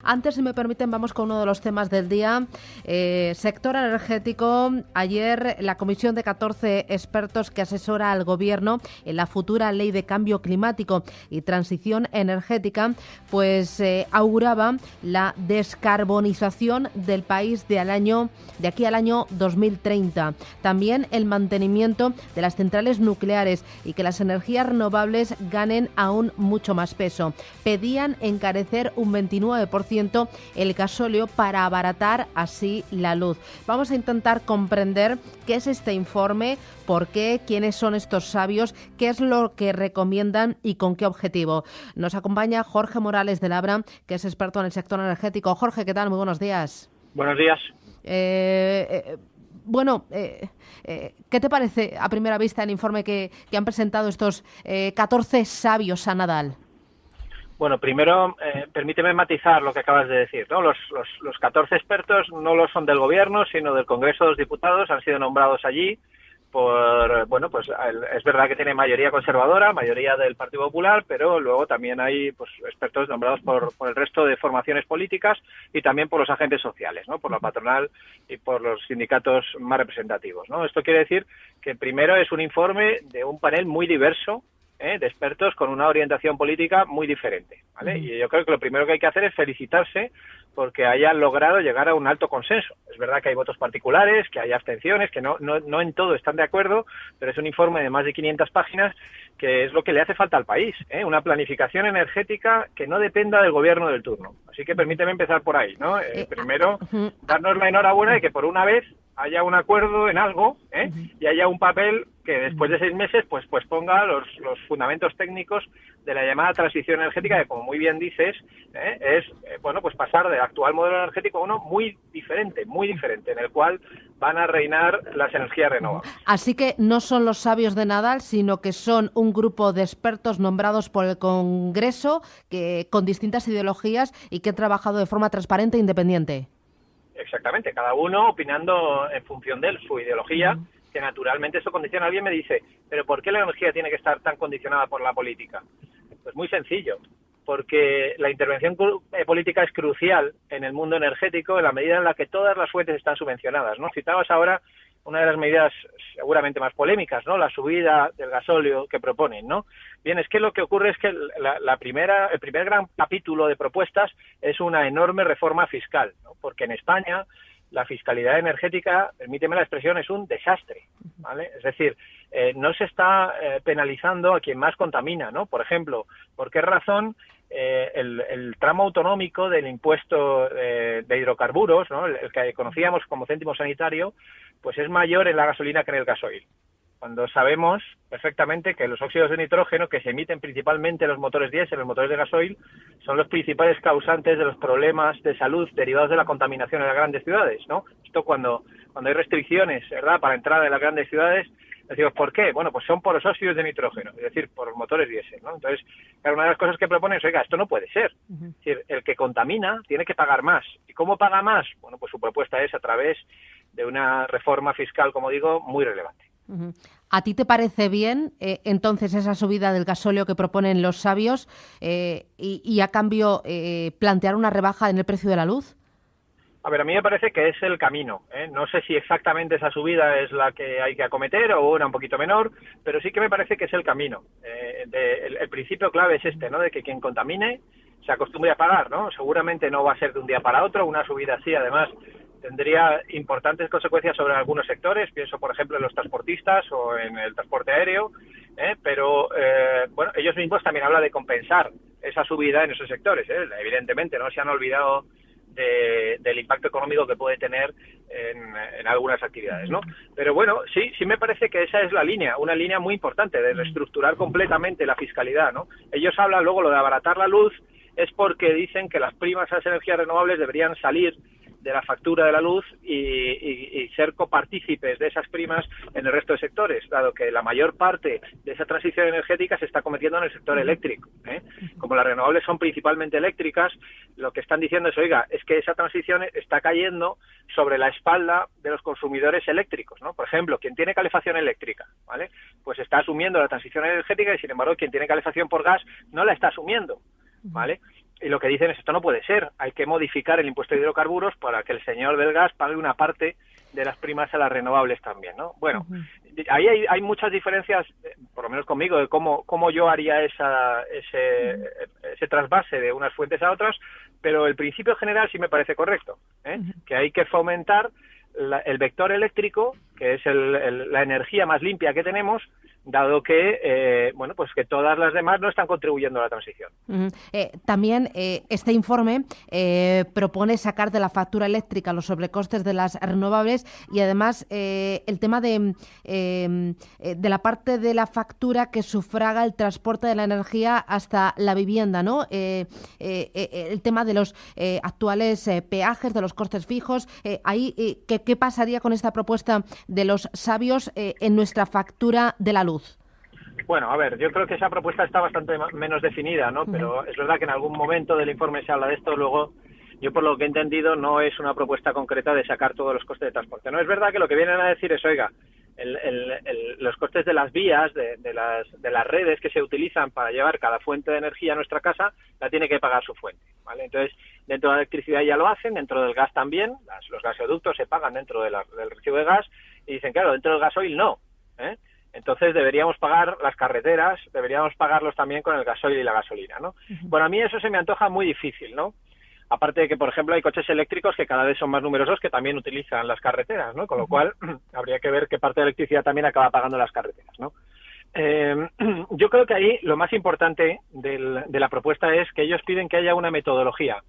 Antes, si me permiten, vamos con uno de los temas del día. Sector energético. Ayer la comisión de 14 expertos que asesora al Gobierno en la futura Ley de Cambio Climático y Transición Energética, pues auguraba la descarbonización del país de aquí al año 2030. También el mantenimiento de las centrales nucleares y que las energías renovables ganen aún mucho más peso. Pedían encarecer un 29% el gasóleo para abaratar así la luz. Vamos a intentar comprender qué es este informe, por qué, quiénes son estos sabios, qué es lo que recomiendan y con qué objetivo. Nos acompaña Jorge Morales de Labra, que es experto en el sector energético. Jorge, ¿qué tal? Muy buenos días. Buenos días. ¿Qué te parece a primera vista el informe que han presentado estos 14 sabios a Nadal? Bueno, primero, permíteme matizar lo que acabas de decir, ¿no? Los 14 expertos no lo son del Gobierno, sino del Congreso de los Diputados, han sido nombrados allí es verdad que tiene mayoría conservadora, mayoría del Partido Popular, pero luego también hay expertos nombrados por el resto de formaciones políticas y también por los agentes sociales, ¿no? Por la patronal y por los sindicatos más representativos, ¿no? Esto quiere decir que primero es un informe de un panel muy diverso, de expertos con una orientación política muy diferente, ¿vale? Y yo creo que lo primero que hay que hacer es felicitarse porque hayan logrado llegar a un alto consenso. Es verdad que hay votos particulares, que hay abstenciones, que no en todo están de acuerdo, pero es un informe de más de 500 páginas que es lo que le hace falta al país, una planificación energética que no dependa del gobierno del turno. Así que permíteme empezar por ahí, ¿no? Primero, darnos la enhorabuena de que por una vez haya un acuerdo en algo, y haya un papel que después de 6 meses pues ponga los fundamentos técnicos de la llamada transición energética, que como muy bien dices, es pasar del actual modelo energético a uno muy diferente, en el cual van a reinar las energías renovables. Así que no son los sabios de Nadal, sino que son un grupo de expertos nombrados por el Congreso con distintas ideologías y que han trabajado de forma transparente e independiente. Exactamente, cada uno opinando en función de su ideología, que naturalmente eso condiciona. Alguien me dice, ¿pero por qué la energía tiene que estar tan condicionada por la política? Pues muy sencillo, porque la intervención política es crucial en el mundo energético en la medida en la que todas las fuentes están subvencionadas, ¿no? Citabas ahora una de las medidas seguramente más polémicas, ¿no? La subida del gasóleo que proponen, ¿no? Bien, es que lo que ocurre es que el primer gran capítulo de propuestas es una enorme reforma fiscal, ¿no? Porque en España la fiscalidad energética, permíteme la expresión, es un desastre, ¿vale? Es decir, no se está penalizando a quien más contamina, ¿no? Por ejemplo, ¿por qué razón el tramo autonómico del impuesto de hidrocarburos, ¿no? El que conocíamos como céntimo sanitario, pues es mayor en la gasolina que en el gasoil? Cuando sabemos perfectamente que los óxidos de nitrógeno, que se emiten principalmente en los motores diésel, en los motores de gasoil, son los principales causantes de los problemas de salud derivados de la contaminación en las grandes ciudades, ¿no? Esto cuando hay restricciones, ¿verdad?, para entrar en las grandes ciudades, decimos, ¿por qué? Bueno, pues son por los óxidos de nitrógeno, es decir, por los motores diésel, ¿no? Entonces, claro, una de las cosas que proponen es, oiga, esto no puede ser. Es decir, el que contamina tiene que pagar más. ¿Y cómo paga más? Bueno, pues su propuesta es a través de una reforma fiscal, como digo, muy relevante. ¿A ti te parece bien entonces esa subida del gasóleo que proponen los sabios y a cambio plantear una rebaja en el precio de la luz? A ver, a mí me parece que es el camino, No sé si exactamente esa subida es la que hay que acometer o una un poquito menor, pero sí que me parece que es el camino. El principio clave es este, ¿no? De que quien contamine se acostumbre a pagar, ¿no? Seguramente no va a ser de un día para otro, una subida así, además tendría importantes consecuencias sobre algunos sectores, pienso por ejemplo en los transportistas o en el transporte aéreo, pero ellos mismos también hablan de compensar esa subida en esos sectores, evidentemente no se han olvidado del impacto económico que puede tener en algunas actividades, ¿no? Pero bueno, sí me parece que esa es la línea, una línea muy importante de reestructurar completamente la fiscalidad, ¿no? Ellos hablan luego lo de abaratar la luz, es porque dicen que las primas a las energías renovables deberían salir de la factura de la luz y ser copartícipes de esas primas en el resto de sectores, dado que la mayor parte de esa transición energética se está cometiendo en el sector eléctrico, Como las renovables son principalmente eléctricas, lo que están diciendo es, oiga, es que esa transición está cayendo sobre la espalda de los consumidores eléctricos, ¿no? Por ejemplo, quien tiene calefacción eléctrica, ¿vale?, pues está asumiendo la transición energética y, sin embargo, quien tiene calefacción por gas no la está asumiendo, ¿vale? y lo que dicen es esto no puede ser, hay que modificar el impuesto de hidrocarburos para que el señor del gas pague una parte de las primas a las renovables también, ¿no? Bueno, ahí hay muchas diferencias, por lo menos conmigo, de cómo yo haría ese trasvase de unas fuentes a otras, pero el principio general sí me parece correcto, que hay que fomentar el vector eléctrico, que es la energía más limpia que tenemos, dado que pues que todas las demás no están contribuyendo a la transición. También este informe propone sacar de la factura eléctrica los sobrecostes de las renovables y además el tema de la parte de la factura que sufraga el transporte de la energía hasta la vivienda, ¿no? El tema de los actuales peajes, de los costes fijos. Ahí, ¿qué pasaría con esta propuesta de los sabios en nuestra factura de la luz? Bueno, a ver, yo creo que esa propuesta está bastante menos definida, ¿no? Pero es verdad que en algún momento del informe se habla de esto. Luego, yo por lo que he entendido, no es una propuesta concreta de sacar todos los costes de transporte. No es verdad que lo que vienen a decir es, oiga, los costes de las vías, de las redes que se utilizan para llevar cada fuente de energía a nuestra casa, la tiene que pagar su fuente, ¿vale? Entonces, dentro de la electricidad ya lo hacen, dentro del gas también, los gasoductos se pagan dentro del recibo de gas, y dicen, claro, dentro del gasoil no, Entonces deberíamos pagar las carreteras, deberíamos pagarlos también con el gasoil y la gasolina, ¿no? Bueno, a mí eso se me antoja muy difícil, ¿no? Aparte de que, por ejemplo, hay coches eléctricos que cada vez son más numerosos que también utilizan las carreteras, ¿no? Con lo cual, habría que ver qué parte de electricidad también acaba pagando las carreteras, ¿no? Yo creo que ahí lo más importante de la propuesta es que ellos piden que haya una metodología,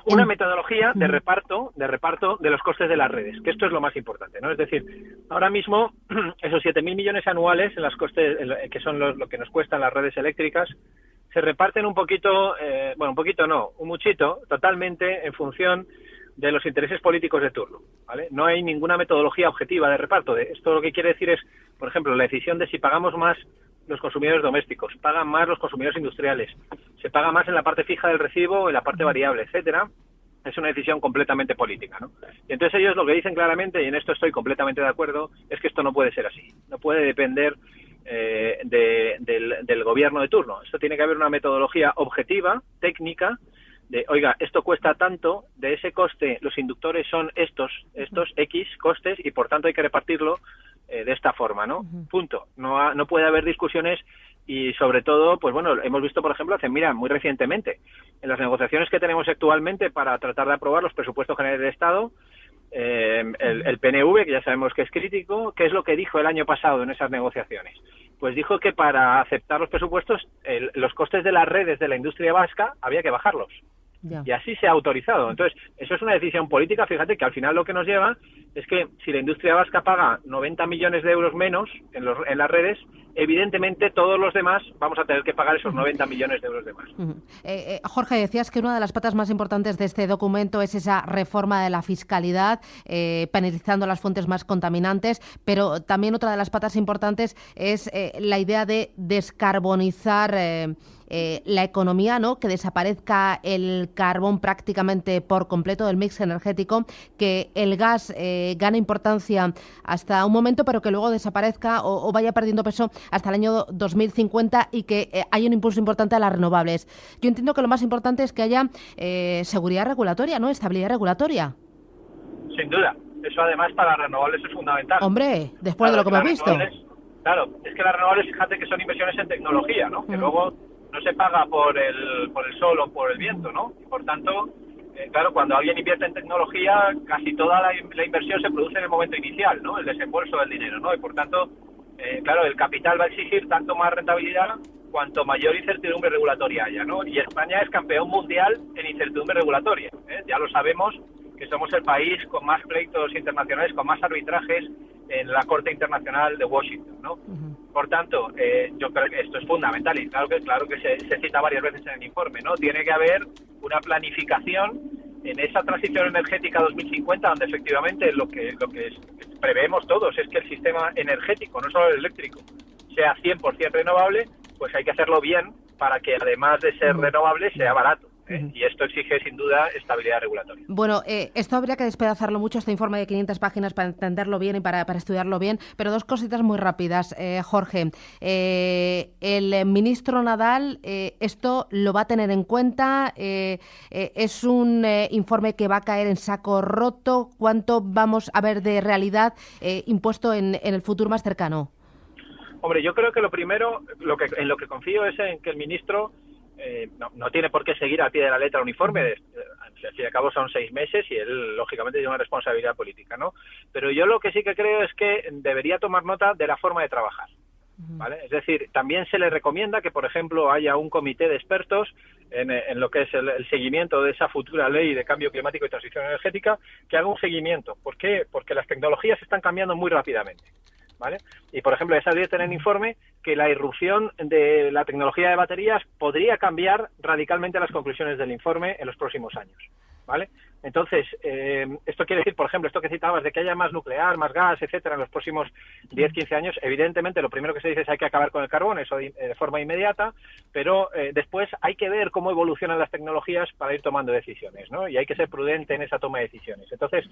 una metodología de reparto de los costes de las redes, que esto es lo más importante, ¿no? Es decir, ahora mismo esos 7.000 millones anuales en los costes, que son lo que nos cuestan las redes eléctricas, se reparten un poquito, un muchito, totalmente en función de los intereses políticos de turno, ¿vale? No hay ninguna metodología objetiva de reparto. Esto lo que quiere decir es, por ejemplo, la decisión de si pagamos más los consumidores domésticos, pagan más los consumidores industriales, se paga más en la parte fija del recibo, en la parte variable, etcétera. Es una decisión completamente política, ¿no? Y entonces ellos lo que dicen claramente, y en esto estoy completamente de acuerdo, es que esto no puede ser así. No puede depender del gobierno de turno. Esto tiene que haber una metodología objetiva, técnica, de, oiga, esto cuesta tanto, de ese coste los inductores son estos X costes y por tanto hay que repartirlo de esta forma, ¿no? Punto. No puede haber discusiones y sobre todo, pues bueno, hemos visto, por ejemplo, muy recientemente, en las negociaciones que tenemos actualmente para tratar de aprobar los presupuestos generales del Estado, el PNV, que ya sabemos que es crítico, ¿qué es lo que dijo el año pasado en esas negociaciones? Pues dijo que para aceptar los presupuestos, los costes de las redes de la industria vasca había que bajarlos. Ya. Y así se ha autorizado. Entonces, eso es una decisión política. Fíjate que al final lo que nos lleva es que si la industria vasca paga 90 millones de euros menos en las redes, evidentemente todos los demás vamos a tener que pagar esos 90 millones de euros de más. Jorge, decías que una de las patas más importantes de este documento es esa reforma de la fiscalidad, penalizando las fuentes más contaminantes, pero también otra de las patas importantes es la idea de descarbonizar la economía, ¿no? Que desaparezca el carbón prácticamente por completo del mix energético, que el gas gane importancia hasta un momento, pero que luego desaparezca o vaya perdiendo peso hasta el año 2050 y que haya un impulso importante a las renovables. Yo entiendo que lo más importante es que haya seguridad regulatoria, ¿no? Estabilidad regulatoria. Sin duda. Eso además para las renovables es fundamental. Hombre, después de lo que hemos visto. Claro, es que las renovables, fíjate que son inversiones en tecnología, ¿no? Que luego no se paga por el sol o por el viento, ¿no? Y por tanto, claro, cuando alguien invierte en tecnología, casi toda la inversión se produce en el momento inicial, ¿no? El desembolso del dinero, ¿no? Y por tanto, claro, el capital va a exigir tanto más rentabilidad cuanto mayor incertidumbre regulatoria haya, ¿no? Y España es campeón mundial en incertidumbre regulatoria, ya lo sabemos, que somos el país con más pleitos internacionales, con más arbitrajes en la Corte Internacional de Washington, ¿no? Por tanto, yo creo que esto es fundamental y claro que se cita varias veces en el informe, ¿no? Tiene que haber una planificación en esa transición energética 2050, donde efectivamente lo que preveemos todos es que el sistema energético, no solo el eléctrico, sea 100% renovable, pues hay que hacerlo bien para que además de ser renovable sea barato. Y esto exige, sin duda, estabilidad regulatoria. Bueno, esto habría que despedazarlo mucho, este informe de 500 páginas, para entenderlo bien y para estudiarlo bien, pero dos cositas muy rápidas, Jorge. El ministro Nadal, ¿esto lo va a tener en cuenta? ¿Es un informe que va a caer en saco roto? ¿Cuánto vamos a ver de realidad impuesto en el futuro más cercano? Hombre, yo creo que lo primero, en lo que confío es en que el ministro no tiene por qué seguir al pie de la letra un informe. Al fin y al cabo son 6 meses y él, lógicamente, tiene una responsabilidad política, ¿no? Pero yo lo que sí que creo es que debería tomar nota de la forma de trabajar, ¿vale? Es decir, también se le recomienda que, por ejemplo, haya un comité de expertos en lo que es el seguimiento de esa futura ley de cambio climático y transición energética, que haga un seguimiento. ¿Por qué? Porque las tecnologías están cambiando muy rápidamente, ¿vale? Y, por ejemplo, ya salió en el informe que la irrupción de la tecnología de baterías podría cambiar radicalmente las conclusiones del informe en los próximos años, ¿vale? Entonces, esto quiere decir, por ejemplo, esto que citabas de que haya más nuclear, más gas, etcétera, en los próximos 10, 15 años, evidentemente lo primero que se dice es hay que acabar con el carbón, eso de forma inmediata, pero después hay que ver cómo evolucionan las tecnologías para ir tomando decisiones, ¿no? Y hay que ser prudente en esa toma de decisiones. Entonces,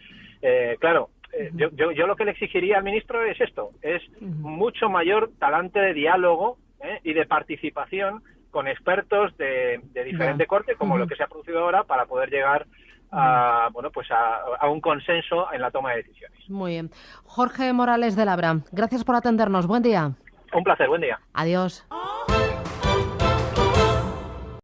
claro, yo lo que le exigiría al ministro es esto, es mucho mayor talante de diálogo y de participación con expertos de diferente corte, como lo que se ha producido ahora, para poder llegar a un consenso en la toma de decisiones. Muy bien. Jorge Morales de Labra, gracias por atendernos. Buen día. Un placer, buen día. Adiós.